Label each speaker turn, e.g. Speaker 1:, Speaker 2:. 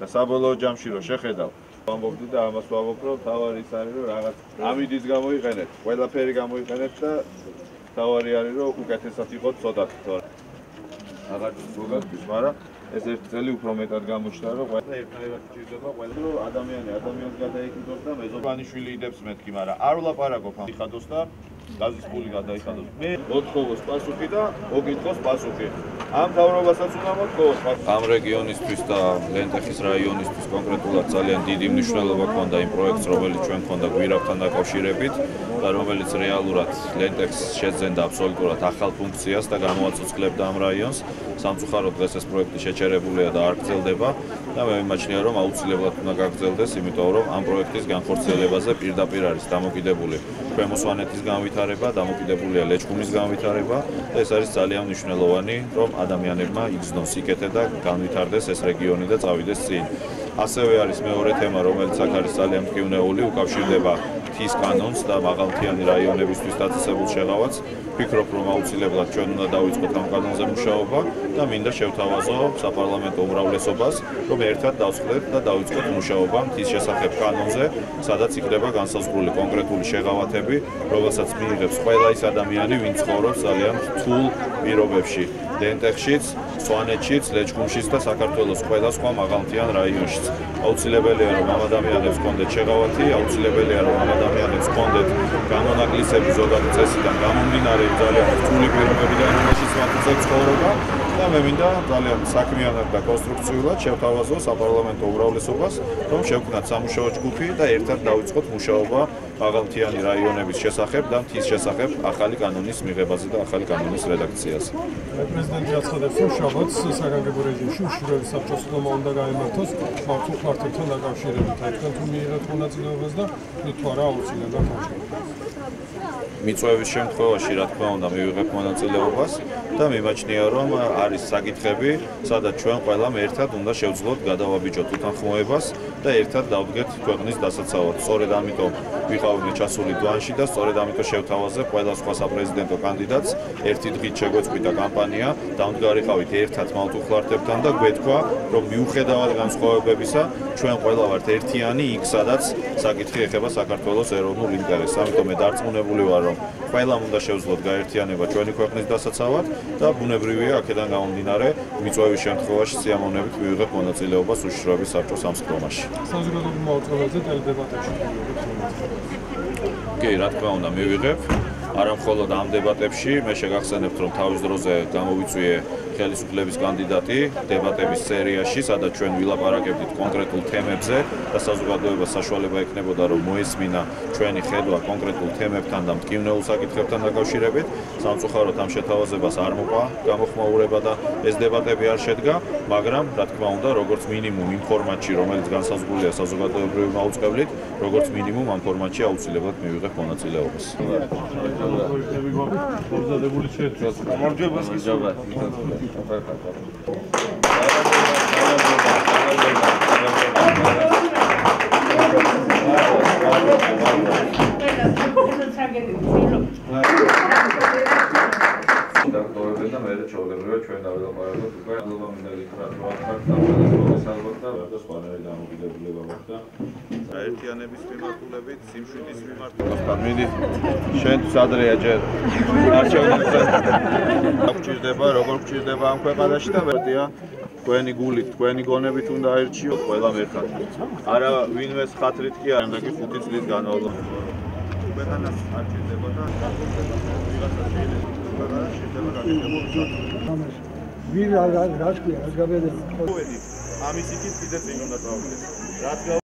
Speaker 1: საბოლოო ჯამში რომ შეხედავ ვამბობდი და ამას ვამბობ რომ თავარი ის არის რომ რაღაც ამიდის გამოიყენეთ, ყველაფერი გამოიყენეთ და თავარი არის რომ უკეთესად იყოს ცოტათი თორე აღარ მოგაგვის, მაგრამ ეს ერთ წელი უფრო მეტად გამოჩნდა რომ ყველა ერთნაირად ჭირდება ყველა რომ ადამიანს გადაიკიდოს და მეზობანიშვილი იდებს მეთქი, მაგრამ არ ვლაპარაკობ ამ ხადოს და გაზის პული გადაიხადოს. მე მოთხოვოს პასუხი და მოგიტყოს პასუხი. ამ თავრობასაც უნდა მოთხოვოს. ამ რეგიონისთვის და ლენტეხის რაიონისთვის კონკრეტულად ძალიან დიდი მნიშვნელობა ჰქონდა იმ პროექტს, რომელიც ჩვენ ჰქონდა გვირაბთან დაკავშირებით და რომელიც რეალურად ლენტეხს შეძენდა აბსოლუტურად ახალ ფუნქციას და გამოაცოცხლებდა ამ რაიონს. სამწუხაროდ დღეს ეს პროექტი შეჩერებულია და არ გრძელდება და მე ვიმაჩნია რომ აუცილებლად უნდა გაგრძელდეს, იმიტომ რომ ამ პროექტის განხორციელებაზე პირდაპირ არის დამოკიდებული ქვემო სვანეთის განვითარება, დამოკიდებულია ლეჩხუმის განვითარება და ეს არის ძალიან მნიშვნელოვანი, რომ ადამიანებმა იგრძნოს სიკეთე და განვითარდეს ეს რეგიონი და წავიდეს წინ. ასევე არის მეორე თემა, რომელიც აქ არის ძალიან მტკივნეული, უკავშირდება მთის კანონს და მაღალმთიანი რაიონებისთვის დაწესებულ შეღავათს. ვფიქრობ, რომ აუცილებლად ჩვენ უნდა დავიწყოთ ამ კანონზე მუშაობა და მინდა შევთავაზო საპარლამენტო უმრავლესობას, რომ ერთად დავწყდეთ და დავიწყოთ მუშაობა მთის შესახებ კანონზე, სადაც იქნება განსაზღვრული კონკრეტული შეღავათები, რომელსაც მიიღებს ყველა ის ადამიანი, ვინც ცხოვრობს ძალიან რთულ პირობებში. ლენტეხშიც, სვანეთშიც, ლეჩხუმშიც და საქართველოს ყველა სხვა მაღალმთიან რაიონშიც. აუცილებელია რომ ამ ადამიანებს ჰქონდეთ შეღავათი, აუცილებელია რომ ამ ადამიანებს ჰქონდეთ განონაკლისები ზოგადი წესიდან გამომდინარე ძალიან რთული პირობებიდან, რომელშიც მათი ცხოვრება და მე მინდა ძალიან საქმიანად და კონსტრუქციულად შევთავაზო საპარლამენტო უმრავლესობას, რომ შევქმნათ სამუშაო ჯგუფი და ერთად დავიწყოთ მუშაობა მაღალმთიანი რაიონების შესახებ და მთის შესახებ ახალი კანონის მიღებაზე და ახალი კანონის რედაქციაზე.
Speaker 2: პრეზიდენტი აცხადებს, რომ შაბათს საგანგებო რეჟიმში უშუალო საბჭოს ხდომა უნდა გაემართოს მართულ ფაქტებთან დაკავშირებით. თქვენ თუ მიიღებთ მონაწილეობას და თუ არა აუცილებლად
Speaker 1: მიწვევის შემთხვევაში, რა თქმა უნდა, მივიღებ მონაწილეობას და მიმაჩნია, რომ არის საკითხები, სადაც ჩვენ ყველამ ერთად უნდა შევძლოთ გადავაბიჯოთ უთანხმოებას და ერთად დავდგეთ ქვეყნის დასაცავად. სწორედ ამიტომ ვიყავით ჩასული დვანში და სწორედ ამიტომ შევთავაზებ ყველა სხვა საპრეზიდენტო კანდიდატს. ერთი დღით შეგვეწყვიტა კამპანია, დავდგარიყავით ერთად მალტუხლართებთან და გვეთქვა, რომ მიუხედავად განსხვავებებისა, ჩვენ ყველა ვართ ერთიანი იქ, სადაც საკითხი ეხება საქართველოს ეროვნულ ინტერესს. ამიტომ მე დარწმუნებული ვარ, რომ ყველამ უნდა შევძლოთ გაერთიანება ჩვენი ქვეყნის დასაცავად და ბუნებრივია აქედან გამომდინარე მიწვევის შემთხვევაში სიამოვნებით მივიღებ მონაწილეობას უშიშროების საბჭოს ამ სხდომაში.
Speaker 2: საზოგადოებრივ მოღვაწეებზე ტელედებატებში.
Speaker 1: კი, რა თქმა უნდა, მივიღებ. არა მხოლოდ ამ დებატებში, მე შეგახსენებთ, რომ თავის დროზე გამოვიწვიე ხელისუფლების კანდიდატი დებატების სერიაში, სადაც ჩვენ ვილაპარაკებდით კონკრეტულ თემებზე და საზოგადოებას საშუალება ექნებოდა, რომ მოესმინა ჩვენი ხედვა კონკრეტულ თემებთან და მტკივნეულ საკითხებთან დაკავშირებით. სამწუხაროდ ამ შეთავაზებას არ მოყვა გამოხმაურება და ეს დებატები არ შედგა, მაგრამ რა თქმა უნდა, როგორც მინიმუმ იმ ფორმატში, რომელიც განსაზღვრულია საზოგადოებრივი მაუწყებლით, როგორც მინიმუმ ამ ფორმატში აუცილებლად მივიღებ მონაწილეობას.
Speaker 2: მომზადებული შეერთებას.
Speaker 1: გამარჯვებას გისურვებთ. და მე ჩაულებრივად ჩვენ დაველაპარაკოთ უკვე მინდა გითხრათ რომ აქ სამხედრო ალბათ და სხვანაირი დამოკიდებულება მოხდა აერთიანების მიმართულებით, სიმშვიდის მიმართულებით. მიდი შენთვის ადრეა ჯერ არჩევნებზე გჭირდება, როგორ გჭირდება ამ ქვეყანაში და ვერდია თქვენი გულით, თქვენი გონებით უნდა აერჩიოთ ყველამ ერთად. არა ვინმეს ხათრით კი არა, და კი 5 წლის განმავლობაში. ქვეყანას არჩევდება და ვიღაცა შეიძლება
Speaker 3: ვინ რა თქვია, რა გაბედება.
Speaker 1: ამის იქით კიდე წინ უნდა წავიდეს. რაც